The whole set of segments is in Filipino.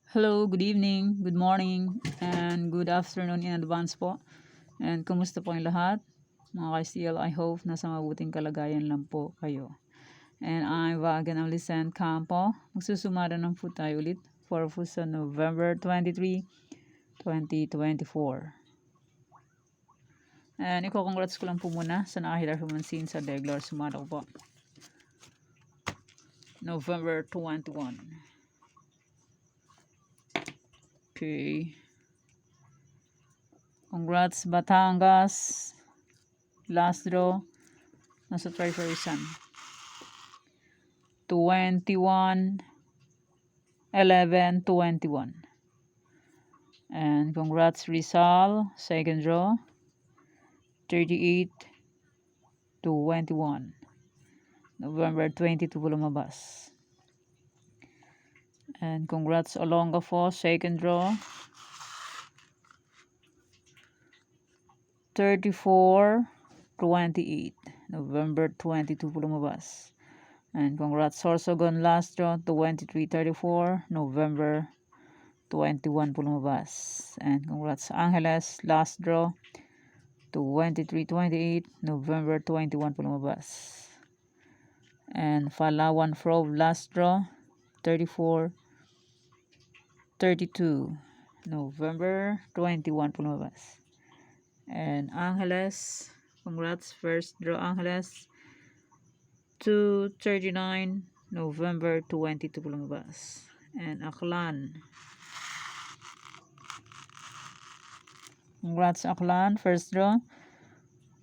Hello, good evening, good morning, and good afternoon in advance po. And kumusta po ang lahat? Mga ka-STL, I hope nasa mabuting kalagayan lang po kayo. And I'm Vagan Alicent Campo. Magsusumada ng po tayo ulit for po sa November 23, 2024. And iko-congrats ko lang po muna sa nakahilar humansin sa regular sumada ko po. November 21. Okay. Congrats Batangas. Last draw. Nasa treasury sun. 21 11 21. And congrats Rizal. Second draw. 38 21. November 22 lumabas. And congrats Olongapo. Second draw. 34 28. November 22 lumabas. And congrats Sorsogon last draw. 23-34. November 21 lumabas. And congrats Angeles last draw. 23-28. November 21 lumabas. And Palawan Frog last draw. 34-32. November 21 lumabas. And Angeles, congrats, first draw Angeles, 239, November 22 lumabas. And Aklan, congrats Aklan, first draw,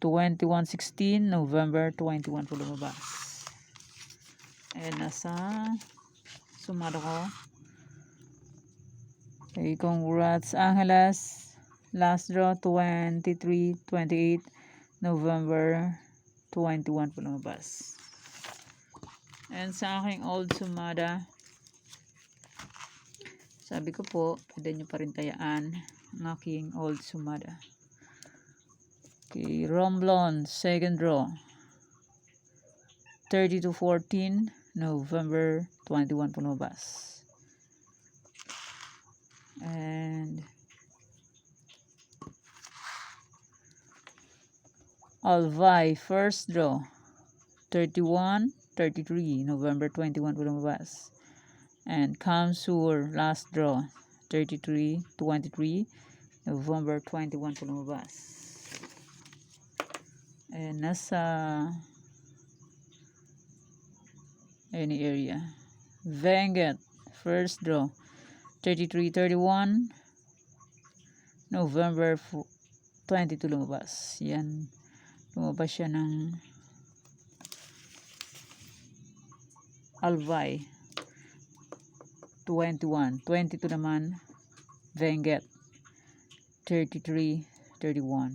2116, November 21 lumabas. And nasa sumado ko. Okay, congrats Angeles. Last draw, 23-28, November 21 po lumabas. And sa aking old sumada, sabi ko po, pwede nyo pa rin tayaan ang aking old sumada. Okay, Romblon, second draw, 30-14, November 21 po lumabas. And Alvay, first draw, 31-33, November 21 po lumabas. And Kamsur, last draw, 33-23, November 21 po lumabas. And nasa any area. Venget, first draw, 33-31, November 22 lumabas. Yan. Lumabas siya ng Alvay 21, 22 naman Venget 33-31.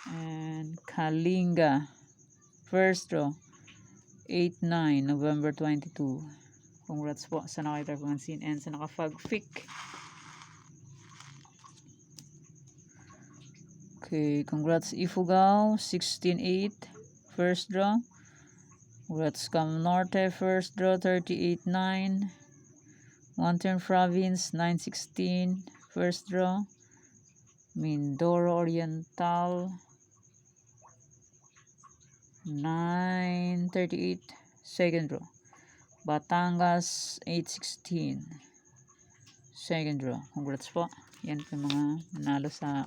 And Kalinga, first draw, 8-9, November 22. Congrats po sa nakita ko scene and sa nakafag-fic. Okay, congrats Ifugao, 16-8, first draw. Congrats Cam Norte, first draw, 38-9. Mountain Province, 9-16, first draw. Mindoro Oriental, 9-38, second draw. Batangas, 8-16, second draw. Congrats po. Yan po mga nanalo sa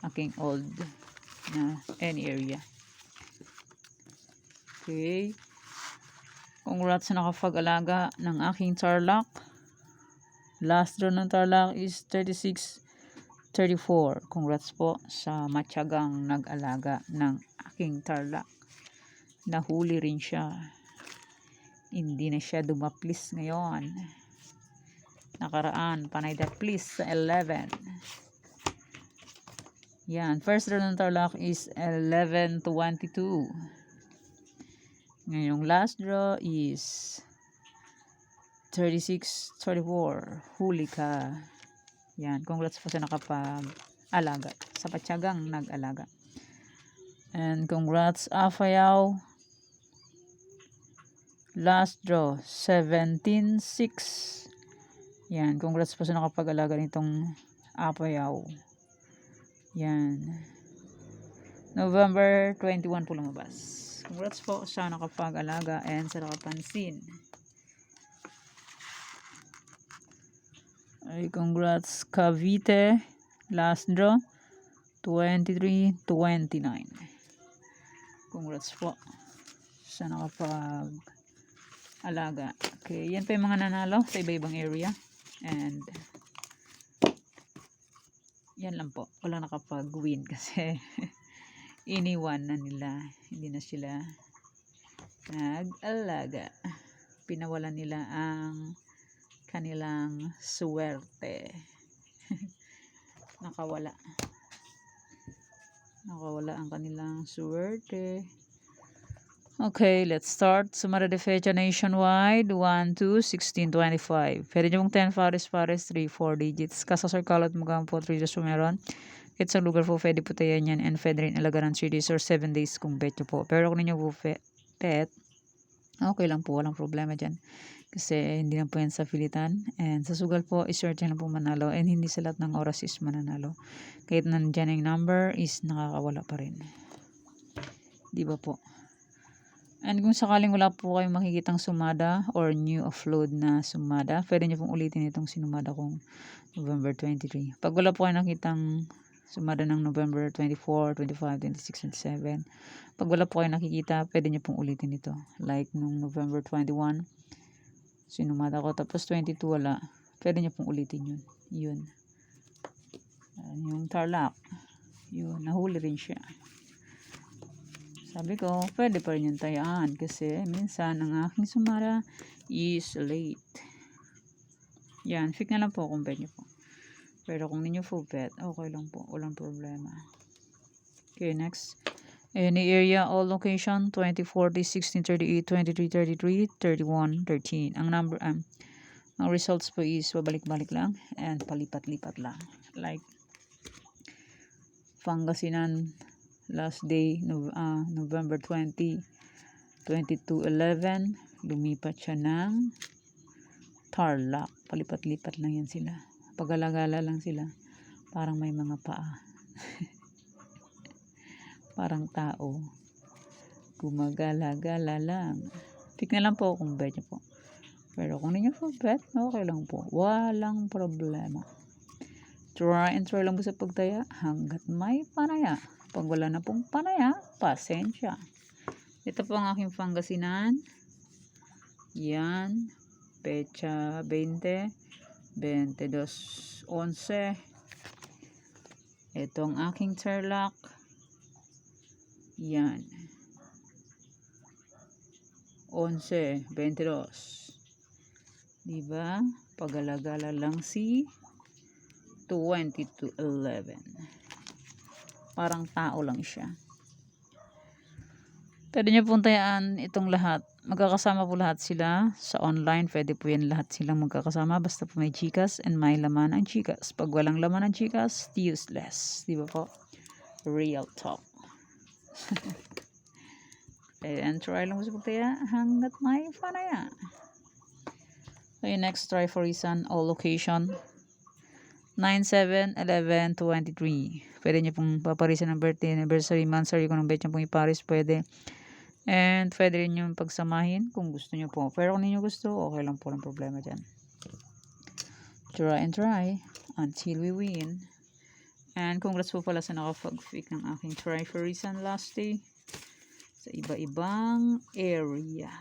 aking old na any area. Okay. Congrats sa nakapag-alaga ng aking Tarlac. Last draw ng Tarlac is 36-34. Congrats po sa matyagang nag-alaga ng aking Tarlac. Nahuli rin siya. Hindi na siya dumaplis ngayon. Nakaraan, panay daplis sa 11. Yan, first draw ng Tarlac is 11-22. Ngayong last draw is 36-34. Huli ka. Yan, congrats po sa nakapag-alaga. Sa patyagang nag-alaga. And congrats Afayao. Last draw, 17-6. Yan, congrats po sa nakapag-alaga nitong apayaw. Yan. November 21 po lumabas. Congrats po sa nakapag-alaga and sa nakapansin. Ay, congrats Cavite. Last draw. 23-29. Congrats po sa nakapag-alaga. Okay, yan pa yung mga nanalo sa iba-ibang area. And yan lang po. Wala nakapag-win kasi iniwan na nila. Hindi na sila nag-alaga. Pinawalan nila ang kanilang swerte. Nakawala ang kanilang swerte. Okay, let's start. Sumara de fecha nationwide. 1, 2, 16, 25. Pwede nyo mong 10 pares, 3, 4 digits. Kasasarkal at mukhang po 3 days meron. Kahit sa lugar po, pwede po tayo yan. And pwede rin alaga ng 3 days or 7 days kung bet nyo po. Pero kung ninyo po pet, okay lang po. Walang problema dyan. Kasi hindi lang po yan sa pilitan. And sa sugal po, is-search lang po manalo. And hindi sa lahat ng oras is mananalo. Kahit nandyan yung number, is nakakawala pa rin. Di ba po? And kung sakaling wala po kayong makikitang sumada or new offload na sumada, pwede nyo pong ulitin itong sinumada kong November 23. Pag wala po kayo nakitang sumada ng November 24, 25, 26, 27, pag wala po kayo nakikita, pwede nyo pong ulitin ito. Like nung November 21, sinumada ko, tapos 22 wala, pwede nyo pong ulitin yun. Yun. Yung Tarlac, yun, nahuli rin siya. Sabi ko, pwede pa rin yung tayaan kasi minsan ang aking sumara is late. Yan, fix na lang po kung bet nyo po. Pero kung ninyo full bet, okay lang po. Walang problema. Okay, next. Any area, all location, 20, 40, 16, 38, 23, 33, 31, 13. Ang number, ang results po is babalik-balik lang and palipat-lipat lang. Like, Pangasinan, last day, November 20, 22:11, lumipat siya ng Tarlac. Palipat-lipat lang yan sila. Pag-alagala lang sila. Parang may mga paa. Parang tao. Gumagala-gala lang. Pick na lang po kung bet nyo po. Pero kung ninyo po bet, okay lang po. Walang problema. Try and try lang po sa pagtaya hanggat may panaya. Pag wala na pong panaya, pasensya. Ito po ang aking Pangasinan. Yan. Pecha 20. 22:11. Ito ang aking Tarlac. Yan. 11:22. Diba? Pag-alagala lang si 22:11. Parang tao lang siya. Pwede nyo pong tayaan itong lahat. Magkakasama po lahat sila sa online. Pwede po yan lahat silang magkakasama. Basta po may Gcash and may laman ang Gcash. Pag walang laman ang Gcash, useless. Di ba po? Real talk. And try lang mo sa pagtaya hanggat may panaya. Okay, next try for reason. All location. 9, 7, 11, 23. Pwede nyo pong paparisan ng birthday, anniversary, monthsary. Kung ang bet nyo pong iparis, pwede. And pwede rin yung pagsamahin kung gusto nyo po. Pero kung hindi nyo gusto, okay lang po, ng problema dyan. Try and try until we win. And congrats po pala sa nakapag-pick ng aking try for reason last day sa iba-ibang area.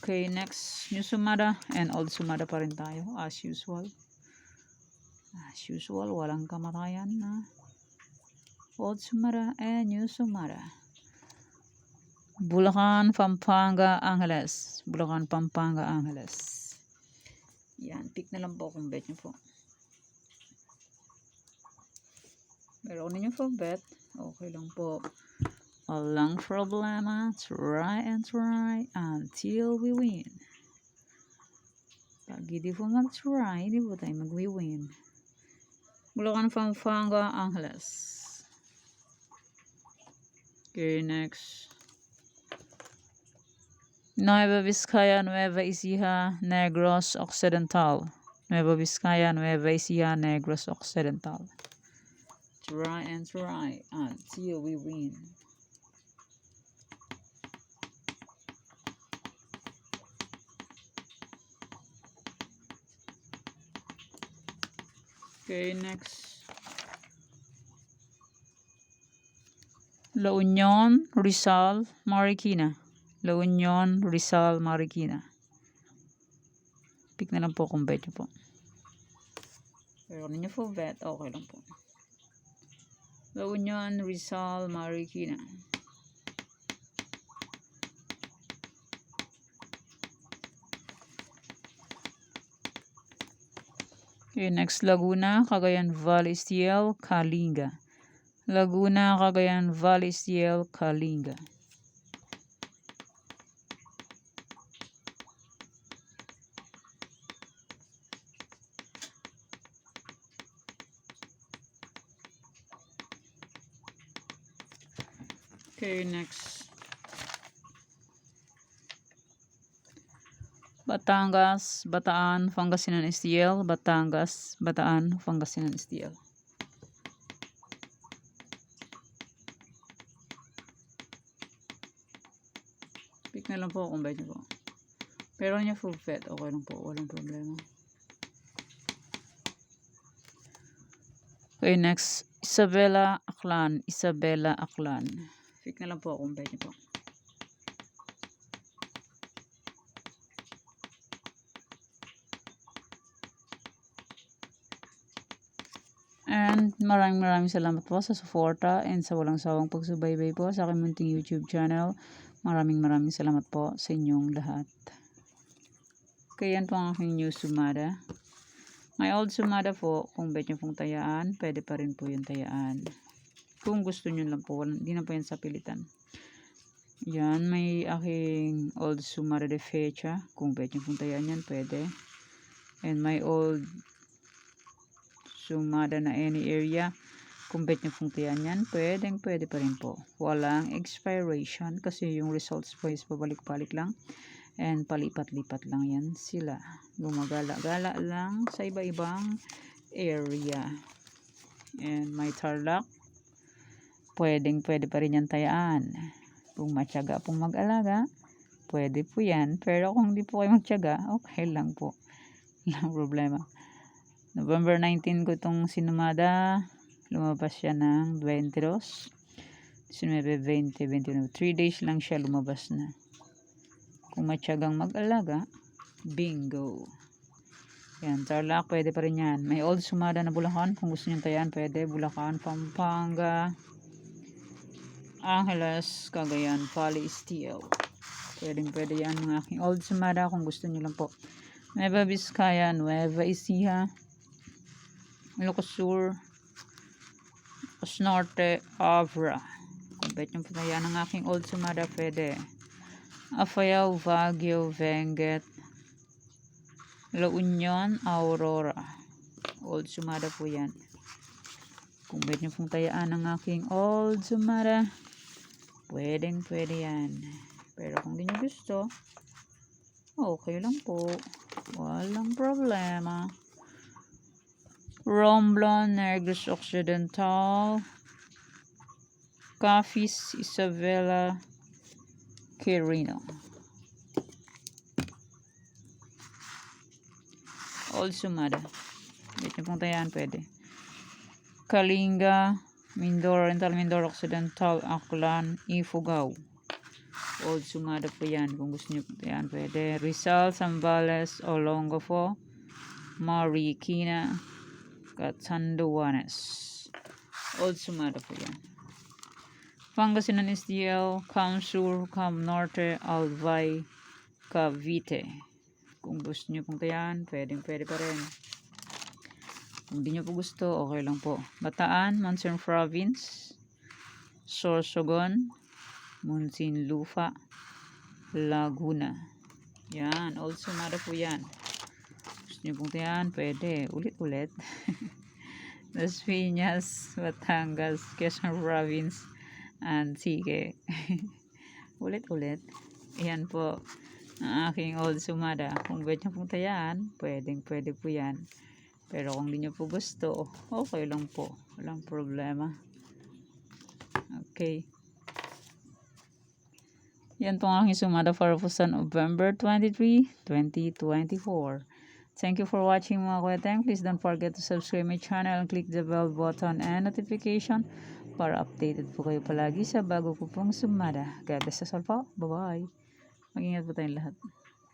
Okay, next, new sumada and old sumada pa rin tayo as usual. As usual, walang kamatayan na. Old sumada and new sumada. Bulacan, Pampanga, Angeles. Bulacan, Pampanga, Angeles. Yan, pick na lang po kung bet nyo po. Pero kung ninyo po bet, okay lang po. Walang problema. Try and try until we win. Pag hindi po mag-try, hindi po tayo mag-win. Bulacan, Pampanga, Angeles. Okay, next. Nueva Vizcaya, Nueva Ecija, Negros Occidental. Nueva Vizcaya, Nueva Ecija, Negros Occidental. Try and try until we win. Okay, next. La Union, Rizal, Marikina. La Union, Rizal, Marikina. Pick na lang po kung bet nyo po. Pero kung ninyo po bet, okay lang po. La Union, Rizal, Marikina. Okay, next, Laguna, Cagayan Valley Steel, Kalinga. Laguna, Cagayan Valley Steel, Kalinga. Okay, next. Batangas, Bataan, Pangasinan Steel. Batangas, Bataan, Pangasinan Steel. Pick na lang po kung bet nyo po. Pero nyo full bet, okay lang po. Walang problema. Okay, next. Isabela, Aklan. Isabela, Aklan. Pick na lang po kung bet nyo po. And maraming salamat po sa suporta and sa walang sawang pagsubaybay po sa aking munting YouTube channel. Maraming salamat po sa inyong lahat. Kaya yan po ang aking new sumada. May old sumada po, kung bet nyo pong tayaan, pwede pa rin po yung tayaan. Kung gusto nyo lang po, hindi na po yan sa pilitan. Yan, may aking old sumada de fecha. Kung bet nyo pong tayaan yan, pwede. And my old sumada na any area. Kung bet nyo pong tayaan yan, pwede pa rin po. Walang expiration kasi yung results po is pabalik-balik lang. And palipat-lipat lang yan sila. Gumagala-gala lang sa iba-ibang area. And may Tarlac, pwede pa rin yan tayaan. Kung matyaga pong mag-alaga, pwede po yan. Pero kung di po kayo magtyaga, okay lang po. Walang problema. November 19 ko itong sinumada. Lumabas siya ng 22. 19, 20, 21. 3 days lang siya lumabas na. Kung matyagang mag-alaga, bingo. Yan, Tarlac, pwede pa rin yan. May old sumada na Bulacan. Kung gusto nyo tayan, pwede. Bulacan, Pampanga, Angeles, Cagayan Valley Steel. Pwede yan mga aking old sumada kung gusto nyo lang po. Nueva Vizcaya, Nueva Ecija, Ilocos Sur, Ilocos Norte, Abra. Kung bet nyo po tayan ng aking old sumada, pwede. Apayao, Baguio, Benguet, La Union, Aurora. Old sumada po yan. Kung bet nyo pong tayaan ng aking old sumada, pwede yan. Pero kung di nyo gusto, okay lang po. Walang problema. Romblon, Negros Occidental, Capiz, Isabela, Quirino. Old sumada. Bet nyo pong tayaan, pwede. Kalinga, Mindoro Oriental, Mindoro Occidental, Aklan, Ifugao. Old sumada po yan. Kung gusto nyo po yan, pwede. Rizal, Zambales, Olongapo, Marikina, Catanduanes. Old sumada po yan. Pangasinan SDL, Cam Sur, Cam Norte, Albay, Cavite. Kung gusto nyo pong tayan, pwede pa rin. Kung di nyo po gusto, okay lang po. Bataan, Monson Province, Sorsogon, Muntinlupa, Laguna. Yan, old sumada po yan. Gusto nyo pong tayan, pwede. Ulit-ulit. Las Piñas, Batangas, Quezon Province, Antique. Ulit-ulit. Yan po. ang aking old sumada. Kung bet nyo pong tayaan, pwede po yan. Pero kung di nyo po gusto, okay lang po. Walang problema. Okay. Yan po ang aking sumada para po sa November 23, 2024. Thank you for watching mga kweteng. Please don't forget to subscribe my channel and click the bell button and notification para updated po kayo palagi sa bago po pong sumada. God bless us all po. Bye-bye. Mag-ingat po tayong lahat.